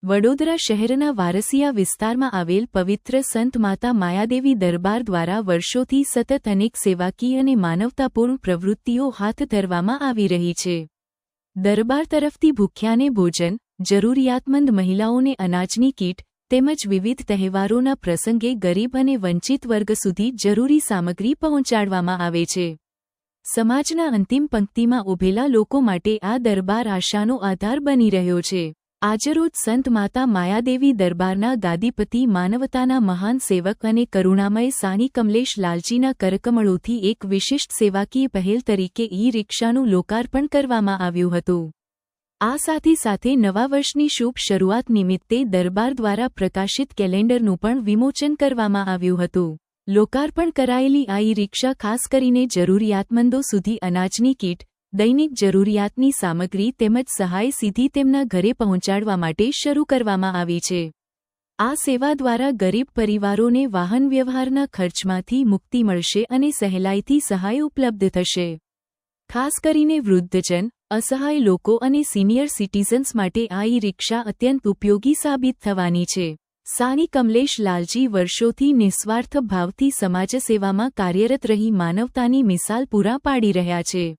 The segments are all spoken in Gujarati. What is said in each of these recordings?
વડોદરા શહેરના વારસિયા વિસ્તારમાં આવેલ પવિત્ર સંત માતા માયાદેવી દરબાર દ્વારા વર્ષોથી સતત અનેક સેવાકીય અને માનવતાપૂર્ણ પ્રવૃત્તિઓ હાથ ધરવામાં આવી રહી છે। દરબાર તરફથી ભૂખ્યાને ભોજન, જરૂરિયાતમંદ મહિલાઓને અનાજની કીટ તેમજ વિવિધ તહેવારોના પ્રસંગે ગરીબ અને વંચિત વર્ગ સુધી જરૂરી સામગ્રી પહોંચાડવામાં આવે છે। સમાજના અંતિમ પંક્તિમાં ઊભેલા લોકો માટે આ દરબાર આશાનો આધાર બની રહ્યો છે। આજરોજ સંત માતા માયાદેવી દરબારના ગાદીપતિ માનવતાના મહાન સેવક અને કરુણામય સાની કમલેશ લાલજીના કરકમળોથી એક વિશિષ્ટ સેવાકીય પહેલ તરીકે ઈ-રિક્ષાનું લોકાર્પણ કરવામાં આવ્યું હતું। આ સાથે નવા વર્ષની શુભ શરૂઆત નિમિત્તે દરબાર દ્વારા પ્રકાશિત કેલેન્ડરનું પણ વિમોચન કરવામાં આવ્યું હતું। લોકાર્પણ કરાયેલી આ ઈ-રિક્ષા ખાસ કરીને જરૂરિયાતમંદો સુધી અનાજની કીટ, દૈનિક જરૂરિયાતની સામગ્રી તેમજ સહાય સીધી તેમના ઘરે પહોંચાડવા માટે શરૂ કરવામાં આવી છે। આ સેવા દ્વારા ગરીબ પરિવારોને વાહન વ્યવહારના ખર્ચમાંથી મુક્તિ મળશે અને સહેલાઈથી સહાય ઉપલબ્ધ થશે। ખાસ કરીને વૃદ્ધજન, અસહાય લોકો અને સિનિયર સિટીઝન્સ માટે આ ઈ-રિક્ષા અત્યંત ઉપયોગી સાબિત થવાની છે। સાની કમલેશ લાલજી વર્ષોથી નિસ્વાર્થ ભાવથી સમાજસેવામાં કાર્યરત રહી માનવતાની મિસાલ પૂરા પાડી રહ્યા છે।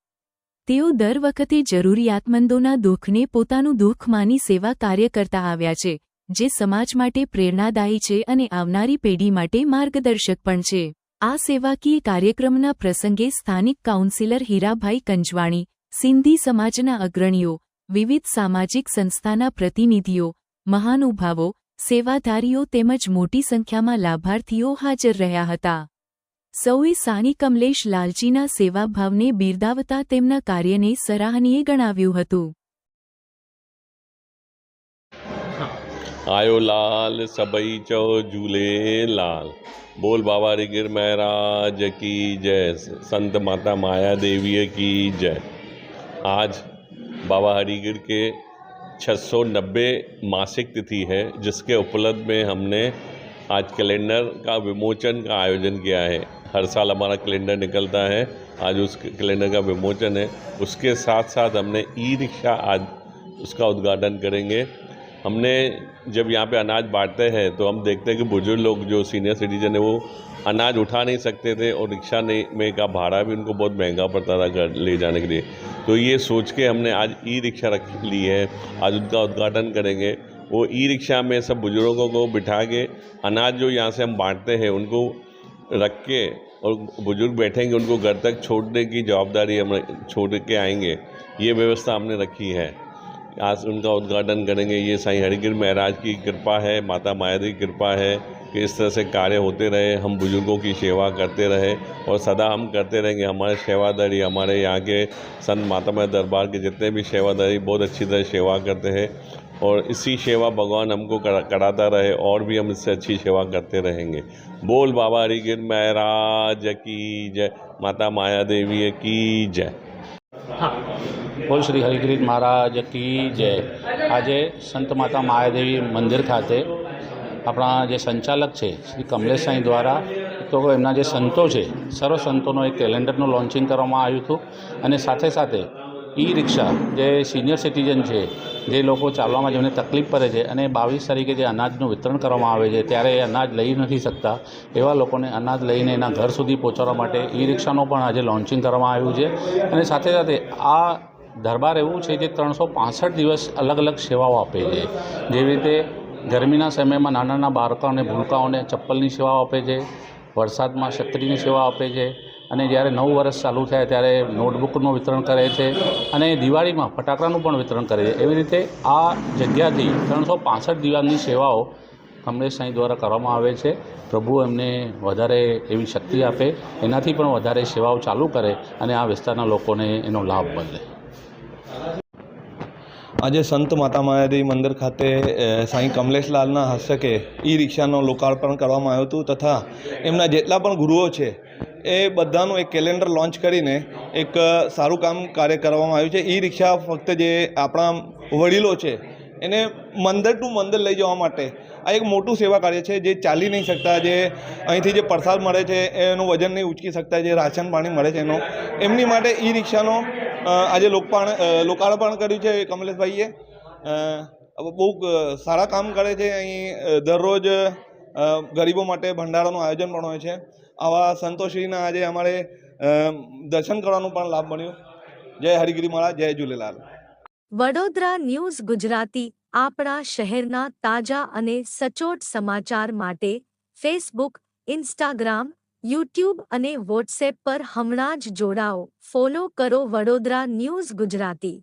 તેઓ દર વખતે જરૂરિયાતમંદોના દુઃખને પોતાનું દુઃખ માની સેવા કાર્ય કરતા આવ્યા છે, જે સમાજ માટે પ્રેરણાદાયી છે અને આવનારી પેઢી માટે માર્ગદર્શક પણ છે। આ સેવાકીય કાર્યક્રમના પ્રસંગે સ્થાનિક કાઉન્સિલર હીરાભાઈ કંજવાણી, સિંધી સમાજના અગ્રણીઓ, વિવિધ સામાજિક સંસ્થાના પ્રતિનિધિઓ, મહાનુભાવો, સેવાધારીઓ તેમજ મોટી સંખ્યામાં લાભાર્થીઓ હાજર રહ્યા હતા। સૌએ સાની કમલેશ લાલજીના સેવાભાવને બિરદાવતા તેમના કાર્યને સરાહનીય ગણાવ્યું હતું। आयो लाल सबई चो झूले लाल, बोल बाबा गिर महाराज की जय, संत माता माया देवी की जय। आज बाबा हरिगिर के 690 मासिक तिथि है, जिसके उपलक्ष्य में हमने आज कैलेंडर का विमोचन का आयोजन किया है। हर साल हमारा कैलेंडर निकलता है, आज उस कैलेंडर का विमोचन है। उसके साथ साथ हमने ई-रिक्शा आज उसका उद्घाटन करेंगे। हमने जब यहाँ पे अनाज बांटते हैं तो हम देखते हैं कि बुजुर्ग लोग जो सीनियर सिटीजन है वो अनाज उठा नहीं सकते थे और रिक्शा में का भाड़ा भी उनको बहुत महंगा पड़ता था घर ले जाने के लिए। तो ये सोच के हमने आज ई-रिक्शा रख ली है, आज उनका उद्घाटन करेंगे। वो ई-रिक्शा में सब बुजुर्गों को बिठा के अनाज जो यहाँ से हम बांटते हैं उनको रख के और बुजुर्ग बैठेंगे, उनको घर तक छोड़ने की जवाबदारी हम छोड़ के आएंगे। ये व्यवस्था हमने रखी है। आज उनका उद्घाटन करेंगे। ये साईं हरिगिर महाराज की कृपा है, माता मायादेवी की कृपा है कि इस तरह से कार्य होते रहे, हम बुजुर्गों की सेवा करते रहे और सदा हम करते रहेंगे। हमारे सेवादारी, हमारे यहाँ के संत माता माया दरबार के जितने भी सेवादारी बहुत अच्छी तरह सेवा करते हैं और इसी सेवा भगवान हमको कराता रहे और भी हम इससे अच्छी सेवा करते रहेंगे। बोल बाबा हरिगिर महाराज की जय, माता माया देवी की जय। हाँ, बोल श्री हरिगिर महाराज की जय। आज संत माता मायादेवी मंदिर खाते अपना जे संचालक है श्री कमलेश साई द्वारा तो एमना जे संतो है सर्व संतों एक कैलेंडरનું लॉन्चिंग કરવામાં આવ્યું હતું અને સાથે સાથે ई-रिक्शा जे सीनियर सिटीजन है जे लोग चालवामां जेमने तकलीफ पड़े छे अने 22 तारीखे जे अनाजनुं वितरण करवामां आवे छे त्यारे अनाज लई नहीं सकता एवा लोकोने अनाज लईने एना घर सुधी पहोंचाडवा माटे ई-रिक्शानुं पण आजे लॉन्चिंग करवामां आव्युं छे। अने साथे साथे आ दरबार एवुं छे जे 365 दिवस अलग अलग सेवाओ आपे छे। जेवी रीते गर्मीना समयमां नाना नाना बाळकोने भूलकाओने चप्पलनी सेवा आपे छे, वरसादमां छतरीनी सेवा आपे छे અને જ્યારે નવું વર્ષ ચાલુ થાય ત્યારે નોટબુકનું વિતરણ કરે છે અને દિવાળીમાં ફટાકડાનું પણ વિતરણ કરે છે। એવી રીતે આ જગ્યાથી 365 દિવસની સેવાઓ કમલેશ સાંઈ દ્વારા કરવામાં આવે છે। પ્રભુ એમને વધારે એવી શક્તિ આપે, એનાથી પણ વધારે સેવાઓ ચાલુ કરે અને આ વિસ્તારના લોકોને એનો લાભ મળે। આજે સંત માતા માયાદેવી મંદિર ખાતે સાईं કમલેશ લાલના હસ્તકે ई-रिक्षाનું લોકાર્પણ કરવામાં આવ્યું હતું તથા એમના જેટલા પણ ગુરુઓ છે એ બધાનું એક કેલેન્ડર લોન્ચ કરીને એક સારું કામ કાર્ય કરવામાં આવ્યું છે। ई-रिक्शा ફક્ત જે આપણા વડીલો છે એને મંદિર ટુ મંદિર લઈ જવા માટે આ એક મોટું સેવા કાર્ય છે। જે ચાલી નહીં શકતા, જે અહીંથી જે પ્રસાદ મળે છે એનું વજન નહીં ઉચકી શકતા, જે રાશન પાણી મળે છે એનો એમની માટે ई-रिक्शाનો આજે લોકાર્પણ કર્યું છે કમલેશભાઈએ। બહુ સારા કામ કરે છે. અહીં દરરોજ ગરીબો માટે ભંડારાનું આયોજન પણ હોય છે. આવા સંતોશ્રીના આજે અમારે દર્શન કરવાનું પણ લાભ મળ્યો. જય હરિગીરી મહારાજ, જય ઝૂલેલાલ. વડોદરા ન્યૂઝ ગુજરાતી આપણા શહેરના તાજા અને સચોટ સમાચાર માટે ફેસબુક, ઇન્સ્ટાગ્રામ, યુટ્યુબ અને વોટ્સએપ પર હમણાં જ જોડાઓ. ફોલો કરો વડોદરા ન્યૂઝ ગુજરાતી.